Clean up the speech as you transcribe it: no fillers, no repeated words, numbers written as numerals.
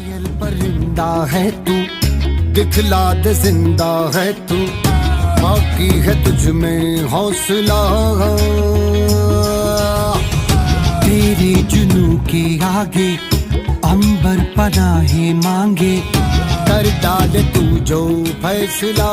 घायल परिंदा है तू, दिखला दे जिंदा है तू, बाकी है तुझ में हौसला। तेरे जुनू के आगे अंबर पनाहे मांगे, कर डाले तू जो फैसला।